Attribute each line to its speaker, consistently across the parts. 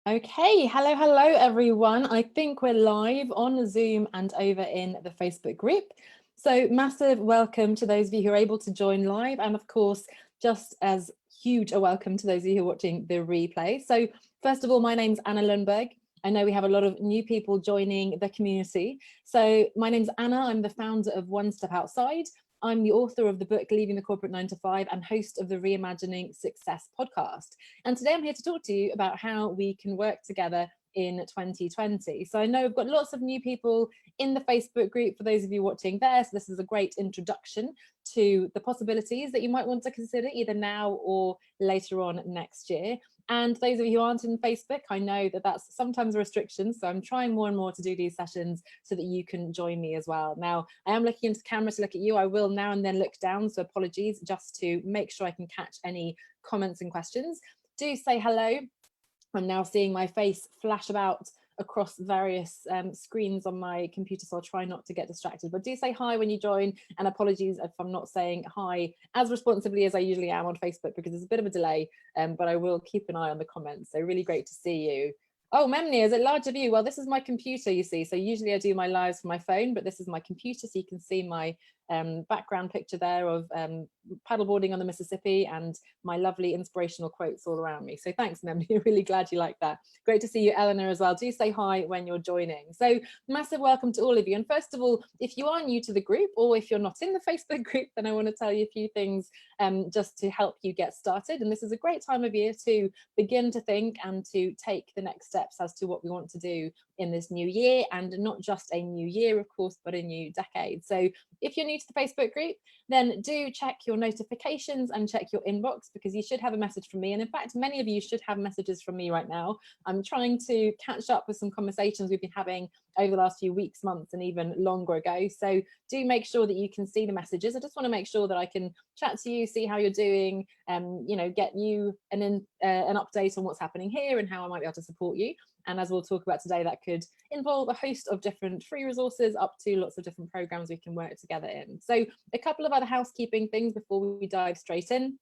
Speaker 1: Okay, hello everyone. I think we're live on Zoom and over in the Facebook group. So massive welcome to those of you who are able to join live, and of course, just as huge a welcome to those of you who are watching the replay. So first of all, my name's Anna Lundberg. I know we have a lot of new people joining the community. So my name's Anna. I'm the founder of One Step Outside. I'm the author of the book Leaving the Corporate 9 to 5 and host of the Reimagining Success podcast. And today I'm here to talk to you about how we can work together in 2020. So I know we've got lots of new people in the Facebook group for those of you watching there. So this is a great introduction to the possibilities that you might want to consider either now or later on next year. And those of you who aren't in Facebook, I know that that's sometimes a restriction. So I'm trying more and more to do these sessions so that you can join me as well. Now, I am looking into the camera to look at you. I will now and then look down, so apologies, just to make sure I can catch any comments and questions. Do say hello. I'm now seeing my face flash about across various screens on my computer, so I'll try not to get distracted, but do say hi when you join, and apologies if I'm not saying hi as responsibly as I usually am on Facebook because there's a bit of a delay, but I will keep an eye on the comments. So really great to see you. Oh, Memni, is it larger view? Well, this is my computer, you see. So usually I do my lives from my phone, but this is my computer, so you can see my background picture there of paddleboarding on the Mississippi and my lovely inspirational quotes all around me. So thanks, Memni. Really glad you like that. Great to see you, Eleanor, as well. Do say hi when you're joining. So massive welcome to all of you. And first of all, if you are new to the group or if you're not in the Facebook group, then I want to tell you a few things just to help you get started. And this is a great time of year to begin to think and to take the next steps as to what we want to do in this new year, and not just a new year, of course, but a new decade. So if you're new to the Facebook group, then do check your notifications and check your inbox, because you should have a message from me. And in fact, many of you should have messages from me right now. I'm trying to catch up with some conversations we've been having over the last few weeks, months, and even longer ago. So do make sure that you can see the messages. I just want to make sure that I can chat to you, see how you're doing, you know, get you an update on what's happening here and how I might be able to support you. And as we'll talk about today, that could involve a host of different free resources up to lots of different programs we can work together in. So a couple of other housekeeping things before we dive straight in.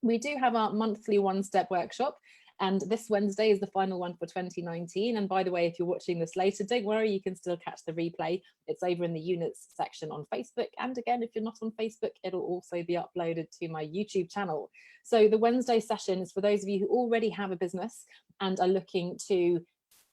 Speaker 1: We do have our monthly one-step workshop, and this Wednesday is the final one for 2019. And by the way, if you're watching this later, don't worry, you can still catch the replay. It's over in the units section on Facebook. And again, if you're not on Facebook, it'll also be uploaded to my YouTube channel. So the Wednesday session is for those of you who already have a business and are looking to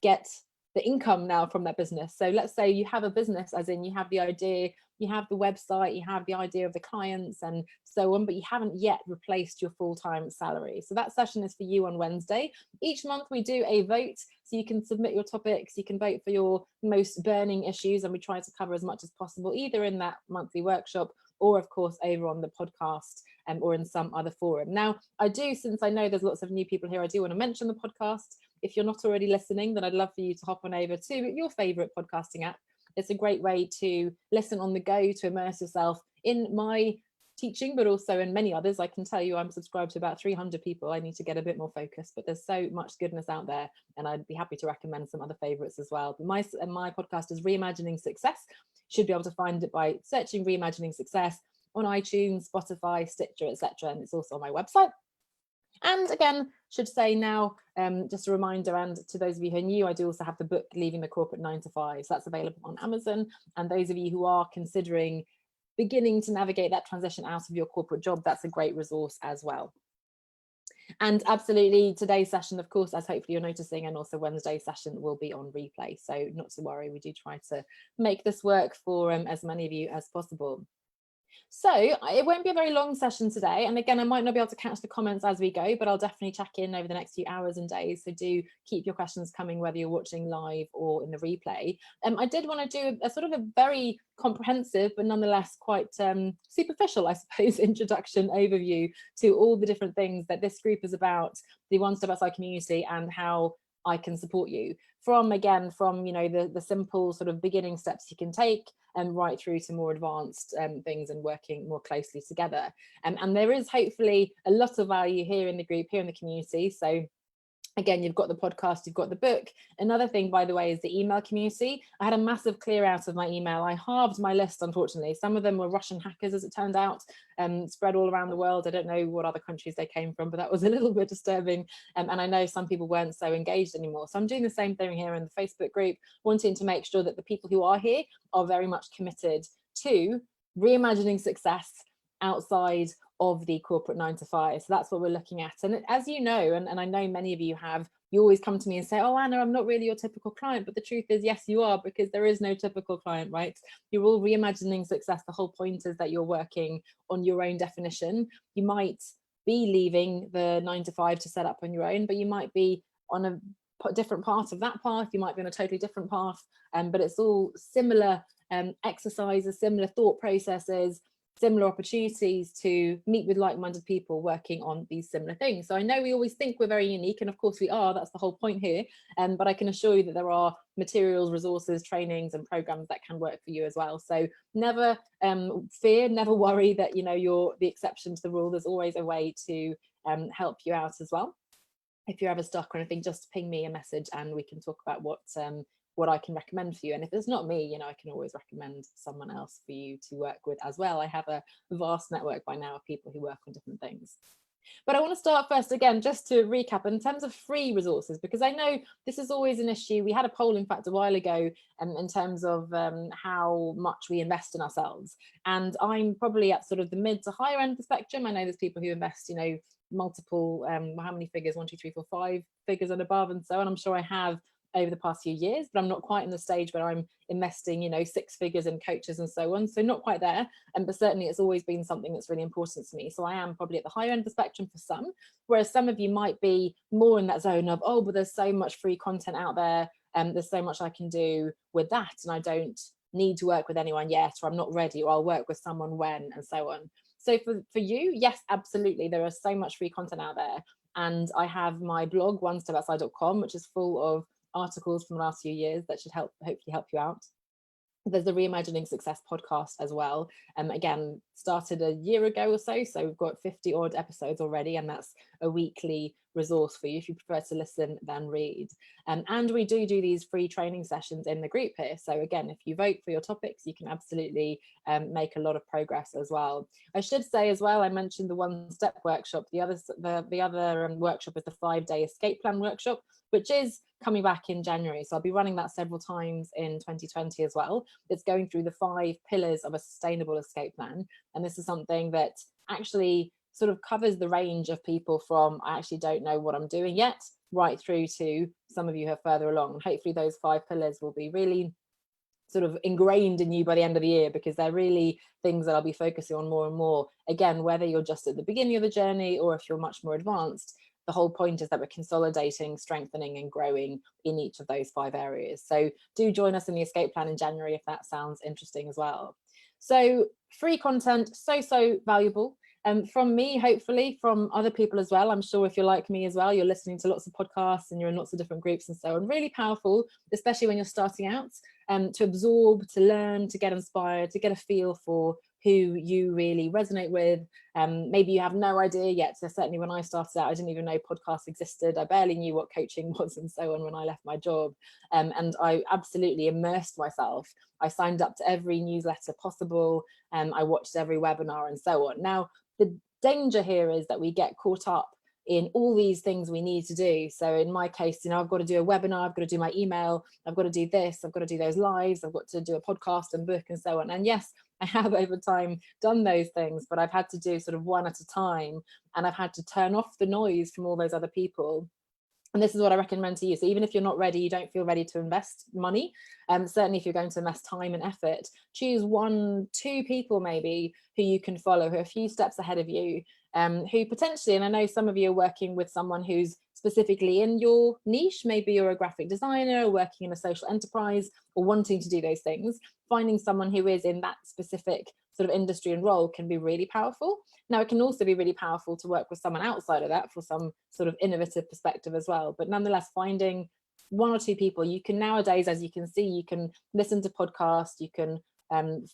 Speaker 1: get the income now from that business. So let's say you have a business, as in you have the idea, you have the website, you have the idea of the clients and so on, but you haven't yet replaced your full-time salary. So that session is for you on Wednesday. Each month we do a vote, so you can submit your topics, you can vote for your most burning issues, and we try to cover as much as possible, either in that monthly workshop or of course over on the podcast or in some other forum. Now, I do, since I know there's lots of new people here, I do want to mention the podcast. If you're not already listening, then I'd love for you to hop on over to your favorite podcasting app. It's a great way to listen on the go, to immerse yourself in my teaching, but also in many others. I can tell you I'm subscribed to about 300 people. I need to get a bit more focused, but there's so much goodness out there, and I'd be happy to recommend some other favorites as well. But my podcast is Reimagining Success. You should be able to find it by searching Reimagining Success on iTunes, Spotify, Stitcher, etc. And it's also on my website. And again, should say now, just a reminder, and to those of you who are new, I do also have the book Leaving the Corporate 9 to 5. So that's available on Amazon. And those of you who are considering beginning to navigate that transition out of your corporate job, that's a great resource as well. And absolutely, today's session, of course, as hopefully you're noticing, and also Wednesday's session will be on replay. So not to worry, we do try to make this work for as many of you as possible. So it won't be a very long session today. And again, I might not be able to catch the comments as we go, but I'll definitely check in over the next few hours and days. So do keep your questions coming, whether you're watching live or in the replay. I did want to do a sort of a very comprehensive, but nonetheless quite superficial, I suppose, introduction overview to all the different things that this group is about, the One Step Outside community, and how I can support you from you know, the simple sort of beginning steps you can take and right through to more advanced things and working more closely together. And there is hopefully a lot of value here in the group, here in the community. So Again, you've got the podcast, you've got the book. Another thing, by the way, is the email community. I had a massive clear out of my email. I halved my list, unfortunately. Some of them were Russian hackers, as it turned out, spread all around the world. I don't know what other countries they came from, but that was a little bit disturbing. And I know some people weren't so engaged anymore. So I'm doing the same thing here in the Facebook group, wanting to make sure that the people who are here are very much committed to reimagining success outside of the corporate 9 to 5. So that's what we're looking at. And as you know, and I know many of you have, you always come to me and say, oh, Anna, I'm not really your typical client. But the truth is, yes, you are, because there is no typical client, right? You're all reimagining success. The whole point is that you're working on your own definition. You might be leaving the 9 to 5 to set up on your own, but you might be on a different part of that path. You might be on a totally different path, but it's all similar exercises, similar thought processes, similar opportunities to meet with like-minded people working on these similar things. So I know we always think we're very unique, and of course we are, that's the whole point here, but I can assure you that there are materials, resources, trainings and programs that can work for you as well. So never fear, never worry that you're the exception to the rule. There's always a way to help you out as well. If you're ever stuck or anything, just ping me a message and we can talk about what I can recommend for you. And if it's not me, I can always recommend someone else for you to work with as well. I have a vast network by now of people who work on different things. But I want to start first, again, just to recap in terms of free resources, because I know this is always an issue. We had a poll, in fact, a while ago in terms of how much we invest in ourselves. And I'm probably at sort of the mid to higher end of the spectrum. I know there's people who invest, multiple, how many figures, 1, 2, 3, 4, 5 figures and above, and so on. I'm sure I have over the past few years, but I'm not quite in the stage where I'm investing 6 figures in coaches and so on, so not quite there. But certainly it's always been something that's really important to me. So I am probably at the higher end of the spectrum for some, whereas some of you might be more in that zone of, oh, but there's so much free content out there and there's so much I can do with that, and I don't need to work with anyone yet, or I'm not ready, or I'll work with someone when, and so on. So for you, yes, absolutely, there is so much free content out there. And I have my blog, onestepoutside.com, which is full of articles from the last few years that should hopefully help you out. There's the Reimagining Success podcast as well. Again, started a year ago or so we've got 50 odd episodes already, and that's a weekly resource for you if you prefer to listen than read. And we do these free training sessions in the group here. So again, if you vote for your topics, you can absolutely make a lot of progress as well. I should say as well, I mentioned the One Step workshop. The other workshop is the 5-day escape plan workshop, which is coming back in January. So I'll be running that several times in 2020 as well. It's going through the 5 pillars of a sustainable escape plan. And this is something that actually sort of covers the range of people from I actually don't know what I'm doing yet, right through to some of you who are further along. And hopefully those 5 pillars will be really sort of ingrained in you by the end of the year, because they're really things that I'll be focusing on more and more. Again, whether you're just at the beginning of the journey or if you're much more advanced, the whole point is that we're consolidating, strengthening and growing in each of those 5 areas. So do join us in the escape plan in January if that sounds interesting as well. So free content, so valuable. From me, hopefully from other people as well. I'm sure if you're like me as well, you're listening to lots of podcasts and you're in lots of different groups and so on. Really powerful, especially when you're starting out, to absorb, to learn, to get inspired, to get a feel for who you really resonate with. Maybe you have no idea yet. So certainly when I started out, I didn't even know podcasts existed. I barely knew what coaching was and so on when I left my job. And I absolutely immersed myself. I signed up to every newsletter possible, and I watched every webinar and so on. Now, the danger here is that we get caught up in all these things we need to do. So in my case, I've got to do a webinar, I've got to do my email, I've got to do this, I've got to do those lives, I've got to do a podcast and book and so on. And yes, I have over time done those things, but I've had to do sort of one at a time, and I've had to turn off the noise from all those other people. And this is what I recommend to you. So even if you're not ready, you don't feel ready to invest money, certainly if you're going to invest time and effort, choose 1, 2 people maybe who you can follow, who are a few steps ahead of you, who potentially, and I know some of you are working with someone who's specifically in your niche, maybe you're a graphic designer or working in a social enterprise or wanting to do those things, finding someone who is in that specific sort of industry and role can be really powerful. Now, it can also be really powerful to work with someone outside of that for some sort of innovative perspective as well. But nonetheless, finding 1 or 2 people, you can nowadays, as you can see, you can listen to podcasts, you can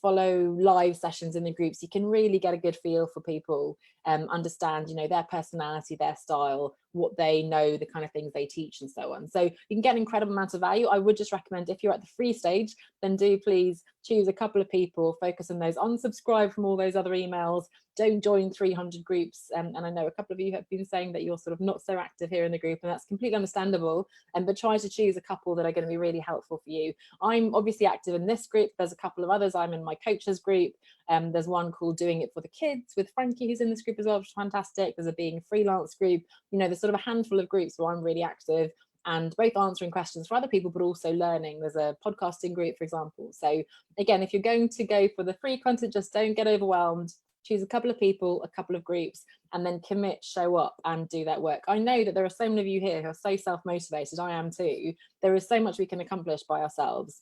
Speaker 1: follow live sessions in the groups, you can really get a good feel for people, understand, their personality, their style, what they know, the kind of things they teach and so on. So you can get an incredible amount of value. I would just recommend, if you're at the free stage, then do please choose a couple of people, focus on those, unsubscribe from all those other emails, don't join 300 groups. And I know a couple of you have been saying that you're sort of not so active here in the group, and that's completely understandable. But try to choose a couple that are going to be really helpful for you. I'm obviously active in this group. There's a couple of others. I'm in my coaches group. There's one called Doing It for the Kids with Frankie, who's in this group as well, which is fantastic. There's a Being Freelance group. You know, there's sort of a handful of groups where I'm really active, and both answering questions for other people, but also learning. There's a podcasting group, for example. So again, if you're going to go for the free content, just don't get overwhelmed. Choose a couple of people, a couple of groups, and then commit, show up and do that work. I know that there are so many of you here who are so self-motivated. I am too. There is so much we can accomplish by ourselves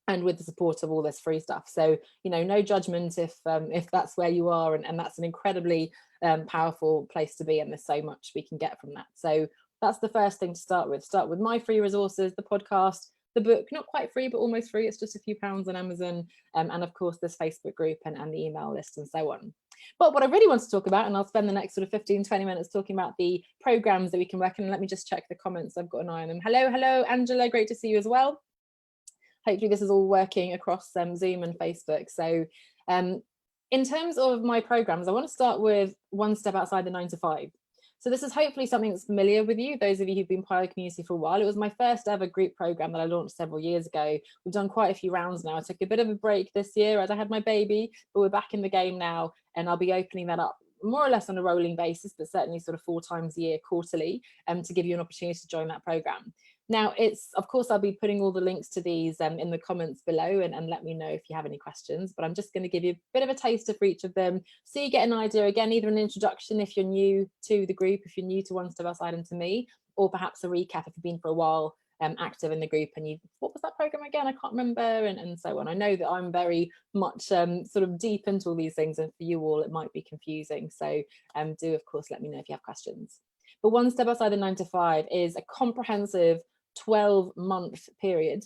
Speaker 1: and with the support of all this free stuff. So, you know, no judgment if that's where you are, and that's an incredibly powerful place to be, and there's so much we can get from that. So that's the first thing to start with. Start with my free resources, the podcast, the book, not quite free, but almost free. It's just a few pounds on Amazon. And of course, this Facebook group and the email list and so on. But what I really want to talk about, and I'll spend the next sort of 15, 20 minutes talking about the programs that we can work in. Let me just check the comments. I've got an eye on them. Hello, Angela. Great to see you as well. Hopefully this is all working across Zoom and Facebook. So in terms of my programs, I want to start with One Step Outside the 9 to 5. So this is hopefully something that's familiar with you, those of you who've been part of the community for a while. It was my first ever group program that I launched several years ago. We've done quite a few rounds now. I took a bit of a break this year as I had my baby, but we're back in the game now, and I'll be opening that up more or less on a rolling basis, but certainly sort of 4 times a year, quarterly, to give you an opportunity to join that program. Now, it's, of course, I'll be putting all the links to these in the comments below, and let me know if you have any questions, but I'm just going to give you a bit of a taster for each of them so you get an idea, again, either an introduction if you're new to the group, if you're new to One Step Outside and to me, or perhaps a recap if you've been for a while active in the group and you, what was that program again? I can't remember, and so on. I know that I'm very much sort of deep into all these things, and for you all, it might be confusing. So do, of course, let me know if you have questions. But One Step Outside the 9 to 5 is a comprehensive 12-month period,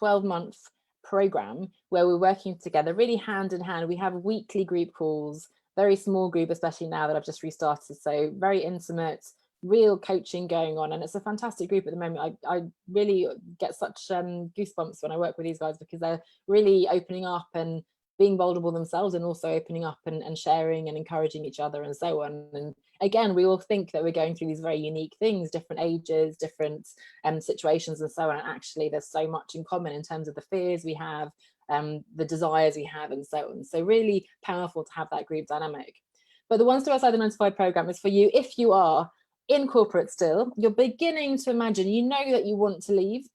Speaker 1: 12-month program where we're working together really hand in hand. We have weekly group calls, very small group, especially now that I've just restarted. So very intimate, real coaching going on. And it's a fantastic group at the moment. I really get such goosebumps when I work with these guys, because they're really opening up and being vulnerable themselves, and also opening up and sharing and encouraging each other and so on. And again, we all think that we're going through these very unique things, different ages, different situations and so on. And actually, there's so much in common in terms of the fears we have, the desires we have, and so on. So really powerful to have that group dynamic. But the One Step Outside the 9 to 5 program is for you if you are in corporate still, you're beginning to imagine, you know that you want to leave,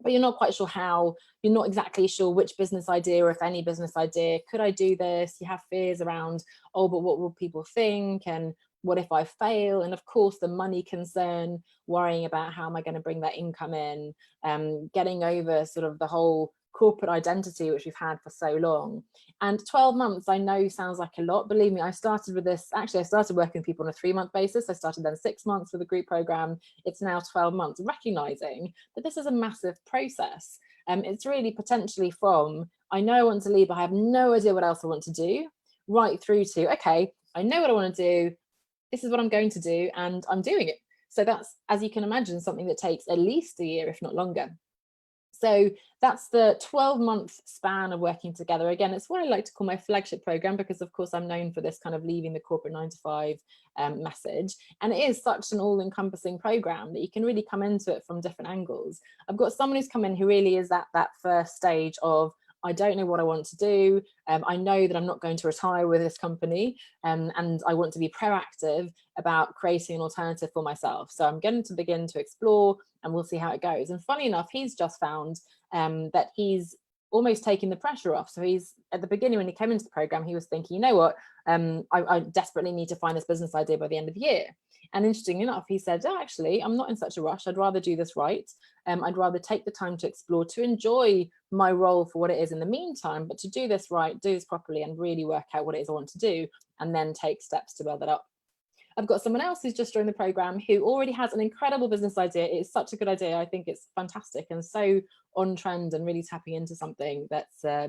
Speaker 1: but you're not quite sure how, you're not exactly sure which business idea, or if any business idea, could I do this? You have fears around, oh, but what will people think? And what if I fail? And of course, the money concern, worrying about how am I going to bring that income in, getting over sort of the whole corporate identity, which we've had for so long. And 12 months, I know sounds like a lot. Believe me, I started with this, actually, I started working with people on a 3-month basis. I started then 6 months with a group program. It's now 12 months, recognizing that this is a massive process. It's really potentially from, I know I want to leave, but I have no idea what else I want to do, right through to, okay, I know what I want to do. This is what I'm going to do, and I'm doing it. So that's, as you can imagine, something that takes at least a year, if not longer. So that's the 12-month span of working together. Again, it's what I like to call my flagship program, because of course I'm known for this kind of leaving the corporate 9 to 5 message. And it is such an all-encompassing program that you can really come into it from different angles. I've got someone who's come in who really is at that first stage of, I don't know what I want to do. I know that I'm not going to retire with this company, and I want to be proactive about creating an alternative for myself. So I'm going to begin to explore, and we'll see how it goes. And funny enough, he's just found that he's almost taking the pressure off. So he's, at the beginning when he came into the program, he was thinking, you know what, I desperately need to find this business idea by the end of the year. And interestingly enough, he said, oh, actually, I'm not in such a rush. I'd rather do this right. I'd rather take the time to explore, to enjoy my role for what it is in the meantime, but to do this right, do this properly, and really work out what it is I want to do, and then take steps to build that up. I've got someone else who's just joined the program who already has an incredible business idea. It's such a good idea. I think it's fantastic and so on trend, and really tapping into something that's a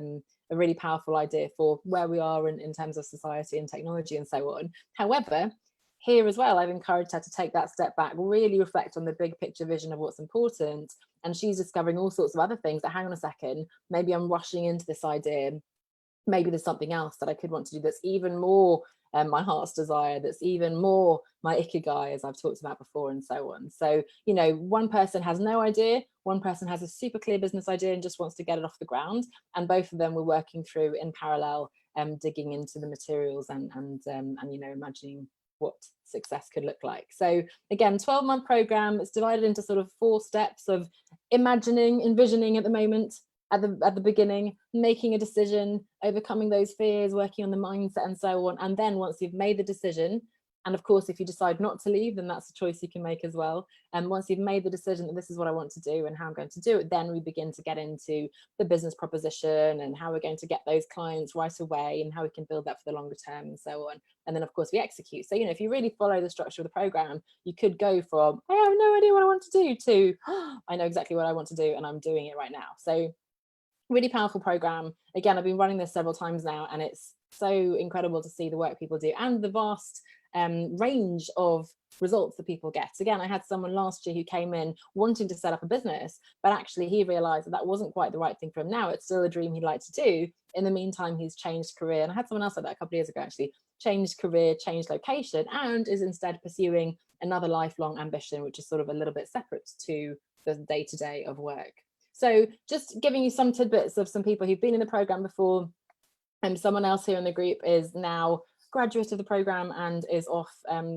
Speaker 1: really powerful idea for where we are in terms of society and technology and so on. However, here as well, I've encouraged her to take that step back, really reflect on the big picture vision of what's important. And she's discovering all sorts of other things that, hang on a second, maybe I'm rushing into this idea. Maybe there's something else that I could want to do that's even more my heart's desire, that's even more my ikigai, as I've talked about before, and so on. So, you know, one person has no idea, one person has a super clear business idea and just wants to get it off the ground. And both of them were working through in parallel, digging into the materials and you know, imagining what success could look like. So again, 12-month program. It's divided into sort of 4 steps of envisioning at the moment, at the beginning, making a decision, overcoming those fears, working on the mindset and so on. And then once you've made the decision, and of course, if you decide not to leave, then that's a choice you can make as well. And once you've made the decision that this is what I want to do and how I'm going to do it, then we begin to get into the business proposition and how we're going to get those clients right away and how we can build that for the longer term and so on. And then of course we execute. So, you know, if you really follow the structure of the program, you could go from, I have no idea what I want to do, to, oh, I know exactly what I want to do and I'm doing it right now. So really powerful program. Again, I've been running this several times now, and it's so incredible to see the work people do and the vast range of results that people get. Again, I had someone last year who came in wanting to set up a business, but actually he realized that that wasn't quite the right thing for him. Now it's still a dream he'd like to do. In the meantime, he's changed career. And I had someone else like that a couple of years ago, actually, changed career, changed location, and is instead pursuing another lifelong ambition, which is sort of a little bit separate to the day-to-day of work. So just giving you some tidbits of some people who've been in the program before. And someone else here in the group is now graduate of the program and is off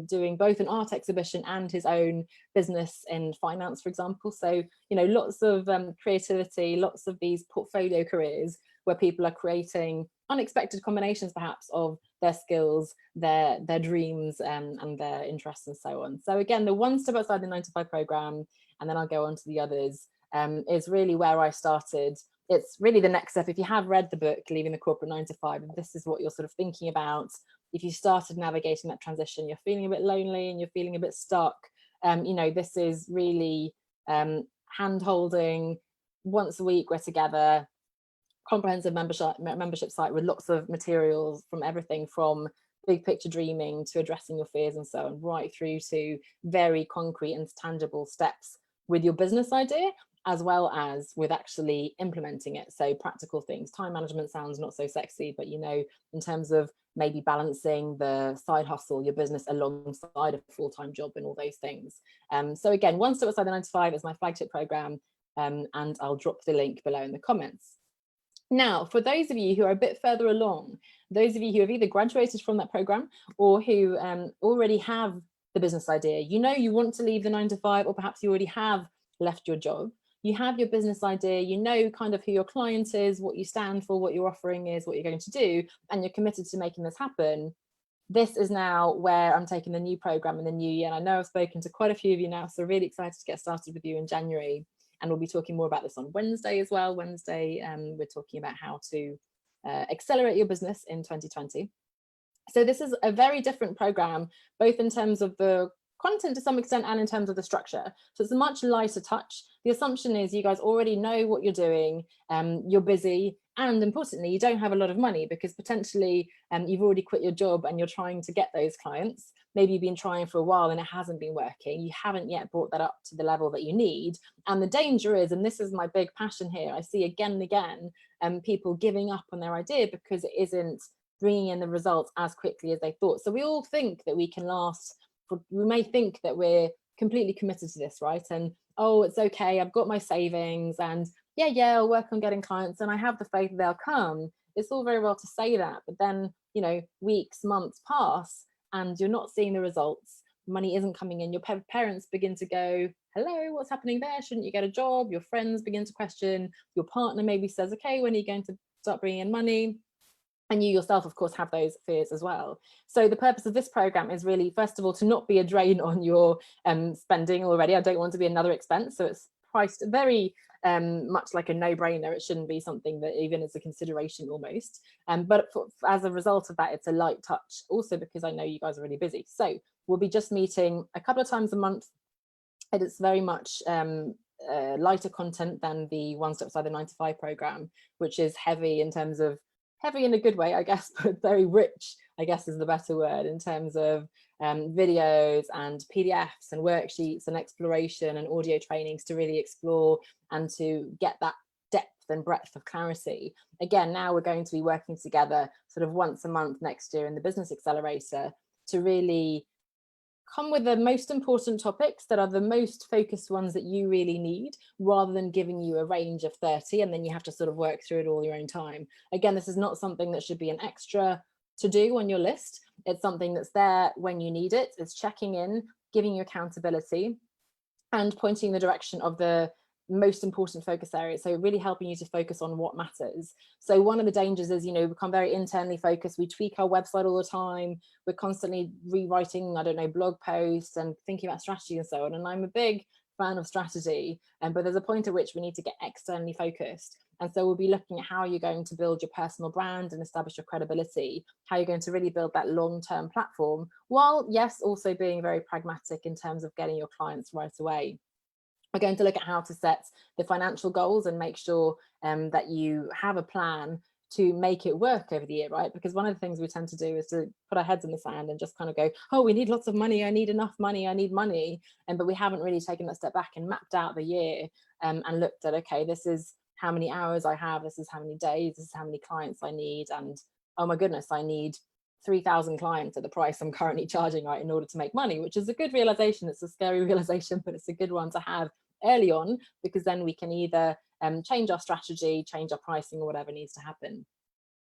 Speaker 1: doing both an art exhibition and his own business in finance, for example. So, you know, lots of creativity, lots of these portfolio careers where people are creating unexpected combinations perhaps of their skills, their dreams and their interests and so on. So again, the one step outside the 9-to-5 program, and then I'll go on to the others, is really where I started. It's really the next step. If you have read the book, Leaving the Corporate 9-to-5, and this is what you're sort of thinking about, if you started navigating that transition, you're feeling a bit lonely and you're feeling a bit stuck, you know, this is really hand-holding. Once a week, we're together, comprehensive membership site with lots of materials from everything from big picture dreaming to addressing your fears and so on, right through to very concrete and tangible steps with your business idea, as well as with actually implementing it. So practical things. Time management sounds not so sexy, but you know, in terms of maybe balancing the side hustle, your business alongside a full-time job and all those things. So again, one step outside the 9-to-5 is my flagship program, and I'll drop the link below in the comments. Now, for those of you who are a bit further along, those of you who have either graduated from that program or who already have the business idea, you know you want to leave the 9-to-5, or perhaps you already have left your job. You have your business idea, you know kind of who your client is, what you stand for, what your offering is, what you're going to do, and you're committed to making this happen. This is now where I'm taking the new program in the new year. And I know I've spoken to quite a few of you now, so really excited to get started with you in January. And we'll be talking more about this on Wednesday as well. Wednesday, we're talking about how to accelerate your business in 2020. So this is a very different program, both in terms of the content to some extent and in terms of the structure. So it's a much lighter touch. The assumption is you guys already know what you're doing, you're busy, and importantly, you don't have a lot of money because potentially you've already quit your job and you're trying to get those clients. Maybe you've been trying for a while and it hasn't been working. You haven't yet brought that up to the level that you need. And the danger is, and this is my big passion here, I see again and again people giving up on their idea because it isn't bringing in the results as quickly as they thought. So we all think that we can last, we may think that we're completely committed to this, right? And oh, it's okay, I've got my savings, and yeah, I'll work on getting clients and I have the faith they'll come. It's all very well to say that, but then, you know, weeks, months pass and you're not seeing the results. Money isn't coming in. Your parents begin to go, hello, what's happening there? Shouldn't you get a job? Your friends begin to question. Your partner maybe says, okay, when are you going to start bringing in money? And you yourself, of course, have those fears as well. So the purpose of this program is really, first of all, to not be a drain on your spending already. I don't want to be another expense. So it's priced very much like a no-brainer. It shouldn't be something that even is a consideration almost. But as a result of that, it's a light touch. Also because I know you guys are really busy. So we'll be just meeting a couple of times a month. And it's very much lighter content than the One Step Outside the 9-to-5 program, which is heavy in terms of, heavy in a good way, I guess, but very rich I guess is the better word, in terms of videos and PDFs and worksheets and exploration and audio trainings to really explore and to get that depth and breadth of clarity. Again, now we're going to be working together sort of once a month next year in the Business Accelerator to really come with the most important topics that are the most focused ones that you really need, rather than giving you a range of 30 and then you have to sort of work through it all your own time. Again, this is not something that should be an extra to do on your list. It's something that's there when you need it. It's checking in, giving you accountability, and pointing the direction of the most important focus areas. So really helping you to focus on what matters. So one of the dangers is, you know, we become very internally focused. We tweak our website all the time. We're constantly rewriting, I don't know, blog posts and thinking about strategy and so on. And I'm a big fan of strategy, but there's a point at which we need to get externally focused. And so we'll be looking at how you're going to build your personal brand and establish your credibility, how you're going to really build that long-term platform, while, yes, also being very pragmatic in terms of getting your clients right away. We're going to look at how to set the financial goals and make sure that you have a plan to make it work over the year, right? Because one of the things we tend to do is to put our heads in the sand and just kind of go, oh, we need lots of money, I need enough money, I need money. But we haven't really taken that step back and mapped out the year and looked at, okay, this is how many hours I have, this is how many days, this is how many clients I need, and oh my goodness, I need 3,000 clients at the price I'm currently charging, right, in order to make money, which is a good realization. It's a scary realization, but it's a good one to have early on, because then we can either change our strategy, change our pricing, or whatever needs to happen.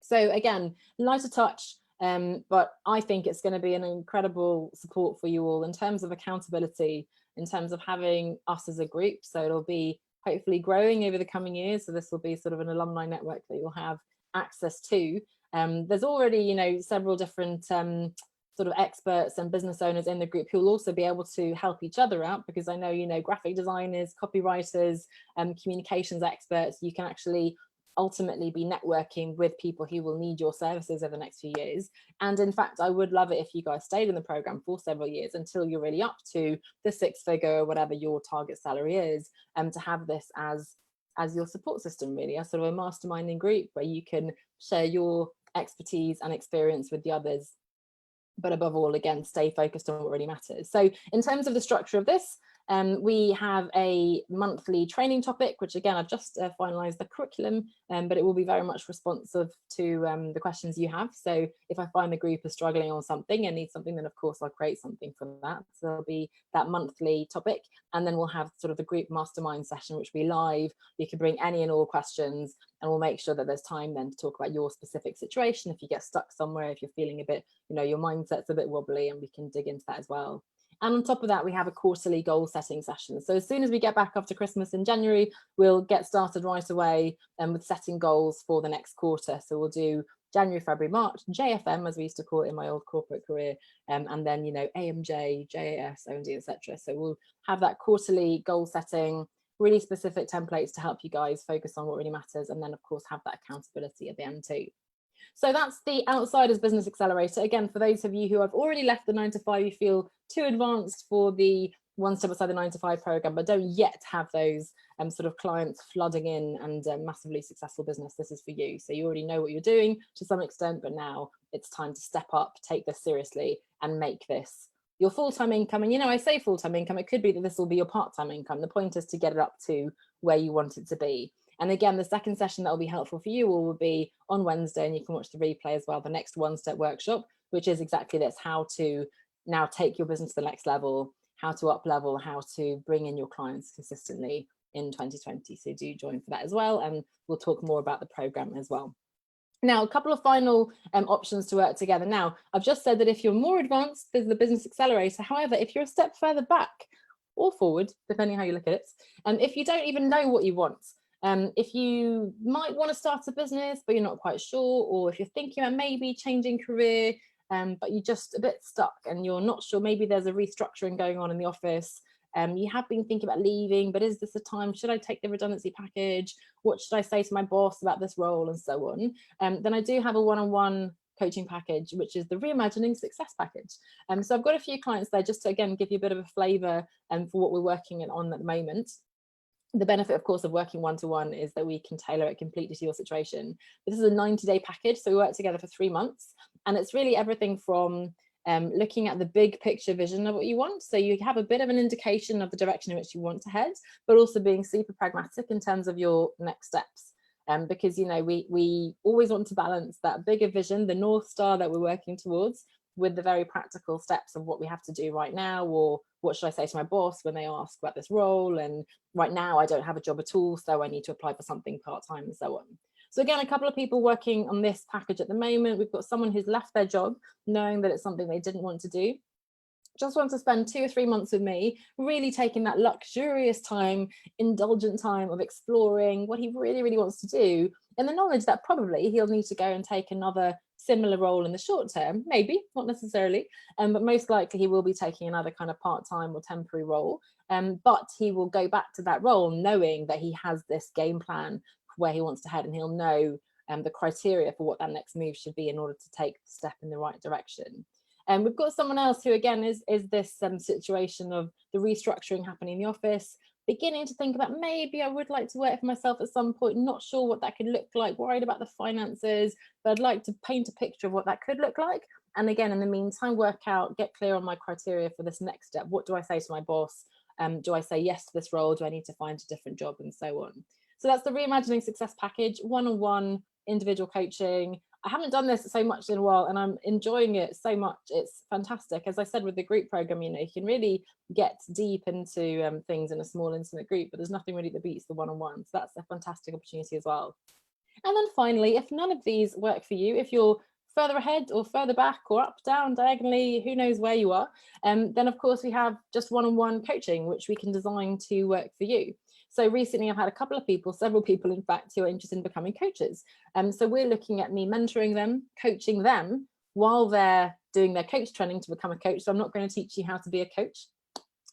Speaker 1: So again, lighter touch, but I think it's going to be an incredible support for you all in terms of accountability, in terms of having us as a group. So it'll be hopefully growing over the coming years. So this will be sort of an alumni network that you'll have access to. There's already, you know, several different sort of experts and business owners in the group who will also be able to help each other out, because I know, you know, graphic designers, copywriters, communications experts, you can actually ultimately be networking with people who will need your services over the next few years. And in fact, I would love it if you guys stayed in the program for several years until you're really up to the 6-figure or whatever your target salary is, to have this as your support system, really, as sort of a masterminding group where you can share your expertise and experience with the others, but above all, again, stay focused on what really matters. So in terms of the structure of this, we have a monthly training topic, which again, I've just finalized the curriculum, but it will be very much responsive to the questions you have. So if I find the group is struggling on something and need something, then of course I'll create something for that. So there'll be that monthly topic, and then we'll have sort of the group mastermind session, which will be live. You can bring any and all questions, and we'll make sure that there's time then to talk about your specific situation. If you get stuck somewhere, if you're feeling a bit, you know, your mindset's a bit wobbly, and we can dig into that as well. And on top of that, we have a quarterly goal setting session. So as soon as we get back after Christmas in January, we'll get started right away with setting goals for the next quarter. So we'll do January, February, March, JFM, as we used to call it in my old corporate career, and then, you know, AMJ, JAS, OMD, etc. So we'll have that quarterly goal setting, really specific templates to help you guys focus on what really matters, and then of course have that accountability at the end too. So that's the Outsiders Business Accelerator. Again, for those of you who have already left the 9-to-5, you feel too advanced for the One Step Outside the 9-to-5 program, but don't yet have those sort of clients flooding in and massively successful business, this is for you. So you already know what you're doing to some extent, but now it's time to step up, take this seriously, and make this your full-time income. And, you know, I say full-time income, it could be that this will be your part-time income. The point is to get it up to where you want it to be. And again, the second session that will be helpful for you will be on Wednesday, and you can watch the replay as well, the next One Step workshop, which is exactly this: how to now take your business to the next level, how to up level, how to bring in your clients consistently in 2020. So do join for that as well, and we'll talk more about the program as well. Now, a couple of final options to work together. Now, I've just said that if you're more advanced, there's the Business Accelerator. However, if you're a step further back or forward, depending how you look at it, if you don't even know what you want, if you might want to start a business, but you're not quite sure, or if you're thinking about maybe changing career, but you're just a bit stuck and you're not sure, maybe there's a restructuring going on in the office, you have been thinking about leaving, but is this the time? Should I take the redundancy package? What should I say to my boss about this role, and so on? Then I do have a one-on-one coaching package, which is the Reimagining Success package. So I've got a few clients there just to, again, give you a bit of a flavour for what we're working on at the moment. The benefit, of course, of working one-to-one is that we can tailor it completely to your situation. This is a 90-day package, so we work together for 3 months, And it's really everything from looking at the big picture vision of what you want. So you have a bit of an indication of the direction in which you want to head, but also being super pragmatic in terms of your next steps. Because, you know, we always want to balance that bigger vision, the North Star that we're working towards, with the very practical steps of what we have to do right now, or what should I say to my boss when they ask about this role, and right now I don't have a job at all, so I need to apply for something part-time, and so on. So again, a couple of people working on this package at the moment. We've got someone who's left their job knowing that it's something they didn't want to do, just want to spend 2 or 3 months with me, really taking that luxurious time, indulgent time of exploring what he really, really wants to do, in the knowledge that probably he'll need to go and take another similar role in the short term, maybe, not necessarily, but most likely he will be taking another kind of part-time or temporary role. But he will go back to that role knowing that he has this game plan where he wants to head, and he'll know the criteria for what that next move should be in order to take the step in the right direction. And we've got someone else who, again, is this situation of the restructuring happening in the office, beginning to think about maybe I would like to work for myself at some point, not sure what that could look like, worried about the finances, but I'd like to paint a picture of what that could look like. And again, in the meantime, work out, get clear on my criteria for this next step. What do I say to my boss? Do I say yes to this role? Do I need to find a different job, and so on? So that's the Reimagining Success package, one-on-one individual coaching. I haven't done this so much in a while, and I'm enjoying it so much. It's fantastic. As I said, with the group program, you know, you can really get deep into things in a small, intimate group, but there's nothing really that beats the one-on-one. So that's a fantastic opportunity as well. And then finally, if none of these work for you, if you're further ahead or further back or up, down, diagonally, who knows where you are, then of course we have just one-on-one coaching, which we can design to work for you. So recently I've had a couple of people, several people in fact, who are interested in becoming coaches. So we're looking at me mentoring them, coaching them while they're doing their coach training to become a coach. So I'm not going to teach you how to be a coach,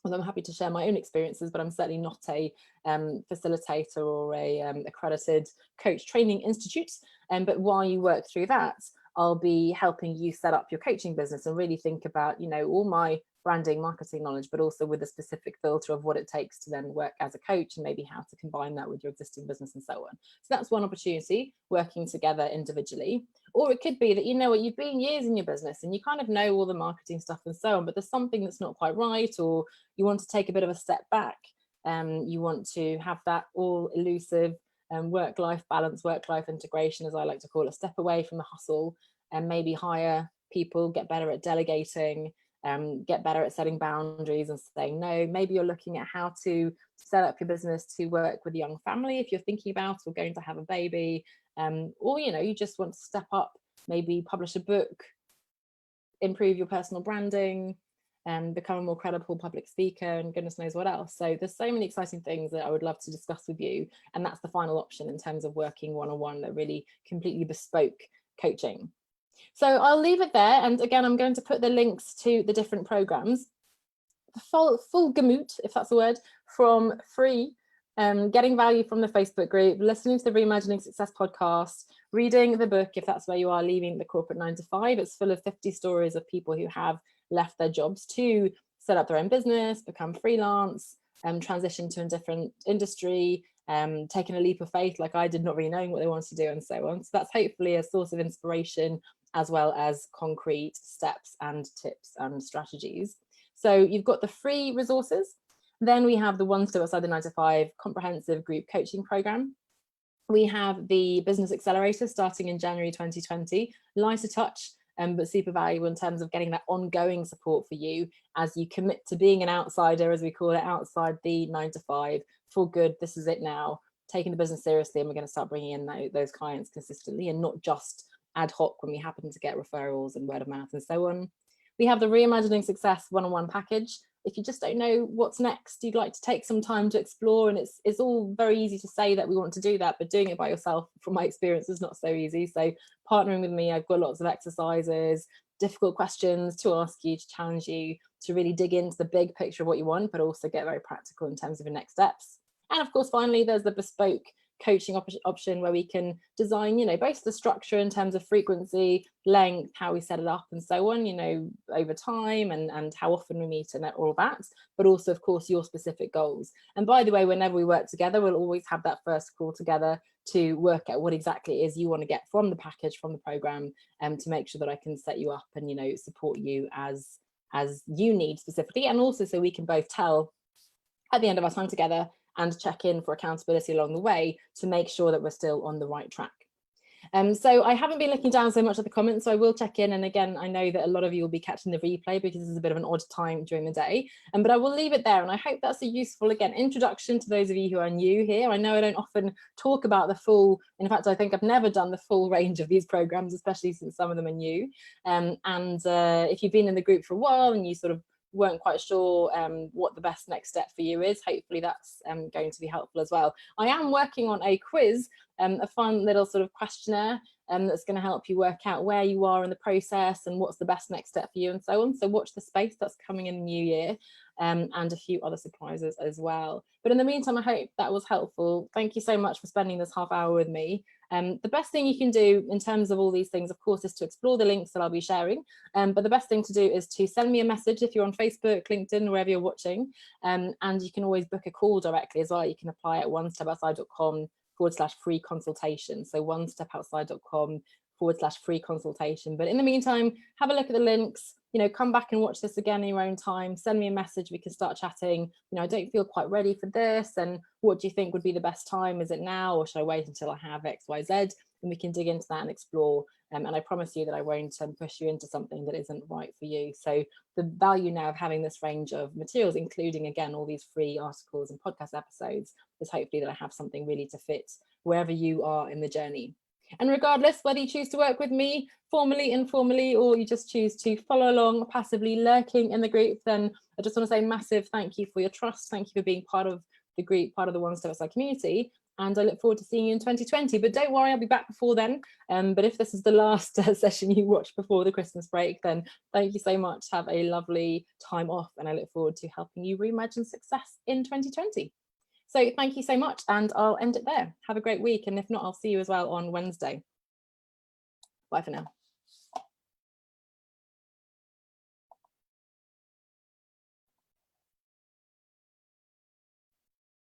Speaker 1: although I'm happy to share my own experiences, but I'm certainly not a facilitator or a accredited coach training institute. But while you work through that, I'll be helping you set up your coaching business and really think about, you know, all my branding, marketing knowledge, but also with a specific filter of what it takes to then work as a coach, and maybe how to combine that with your existing business and so on. So that's one opportunity, working together individually. Or it could be that, you know what, you've been years in your business and you kind of know all the marketing stuff and so on, but there's something that's not quite right, or you want to take a bit of a step back. You want to have that all elusive work-life balance, work-life integration, as I like to call it, step away from the hustle and maybe hire people, get better at delegating, get better at setting boundaries and saying no. Maybe you're looking at how to set up your business to work with a young family if you're thinking about or going to have a baby, or, you know, you just want to step up, maybe publish a book, improve your personal branding, and become a more credible public speaker, and goodness knows what else. So there's so many exciting things that I would love to discuss with you, and that's the final option in terms of working one-on-one, that really completely bespoke coaching. So I'll leave it there, and again, I'm going to put the links to the different programs, the full gamut, if that's a word, from free, getting value from the Facebook group, listening to the Reimagining Success podcast, reading the book, if that's where you are, Leaving the Corporate 9 to 5. It's full of 50 stories of people who have left their jobs to set up their own business, become freelance, transition to a different industry, taking a leap of faith like I did, not really knowing what they wanted to do, and so on. So that's hopefully a source of inspiration, as well as concrete steps and tips and strategies. So you've got the free resources. Then we have the One Step Outside the 9 to 5 comprehensive group coaching program. We have the Business Accelerator starting in January 2020, lighter touch, but super valuable in terms of getting that ongoing support for you as you commit to being an outsider, as we call it, outside the 9 to 5 for good. This is it now, taking the business seriously, and we're going to start bringing in those clients consistently and not just ad hoc when we happen to get referrals and word of mouth and so on. We have the Reimagining Success one-on-one package. If you just don't know what's next, you'd like to take some time to explore, and it's all very easy to say that we want to do that, but doing it by yourself, from my experience, is not so easy. So partnering with me, I've got lots of exercises, difficult questions to ask you, to challenge you, to really dig into the big picture of what you want, but also get very practical in terms of your next steps. And of course, finally, there's the bespoke coaching option where we can design, both the structure in terms of frequency, length, how we set it up and so on, over time and how often we meet and all that, but also of course your specific goals. And by the way, whenever we work together, we'll always have that first call together to work out what exactly it is you want to get from the package, from the program, to make sure that I can set you up and support you as you need specifically, and also so we can both tell at the end of our time together and check in for accountability along the way to make sure that we're still on the right track. So I haven't been looking down so much at the comments, so I will check in. And again, I know that a lot of you will be catching the replay because this is a bit of an odd time during the day. But I will leave it there. And I hope that's a useful, again, introduction to those of you who are new here. I know I don't often talk about the full, in fact, I think I've never done the full range of these programs, especially since some of them are new. If you've been in the group for a while and you sort of weren't quite sure what the best next step for you is, hopefully that's going to be helpful as well. I am working on a quiz, a fun little sort of questionnaire that's going to help you work out where you are in the process and what's the best next step for you and so on. So watch the space, that's coming in the new year, and a few other surprises as well. But in the meantime, I hope that was helpful. Thank you so much for spending this half hour with me. The best thing you can do in terms of all these things, of course, is to explore the links that I'll be sharing. But the best thing to do is to send me a message if you're on Facebook, LinkedIn, wherever you're watching. And you can always book a call directly as well. You can apply at onestepoutside.com/free consultation. So onestepoutside.com/free consultation. But in the meantime, have a look at the links, come back and watch this again in your own time. Send me a message, we can start chatting. I don't feel quite ready for this. And what do you think would be the best time? Is it now, or should I wait until I have X, Y, Z? And we can dig into that and explore. And I promise you that I won't push you into something that isn't right for you. So the value now of having this range of materials, including, again, all these free articles and podcast episodes, is hopefully that I have something really to fit wherever you are in the journey. And regardless, whether you choose to work with me formally, informally, or you just choose to follow along passively lurking in the group, then I just want to say massive thank you for your trust. Thank you for being part of the group, part of the One Step Outside community. And I look forward to seeing you in 2020. But don't worry, I'll be back before then. But if this is the last session you watch before the Christmas break, then thank you so much. Have a lovely time off. And I look forward to helping you reimagine success in 2020. So thank you so much, and I'll end it there. Have a great week. And if not, I'll see you as well on Wednesday. Bye for now.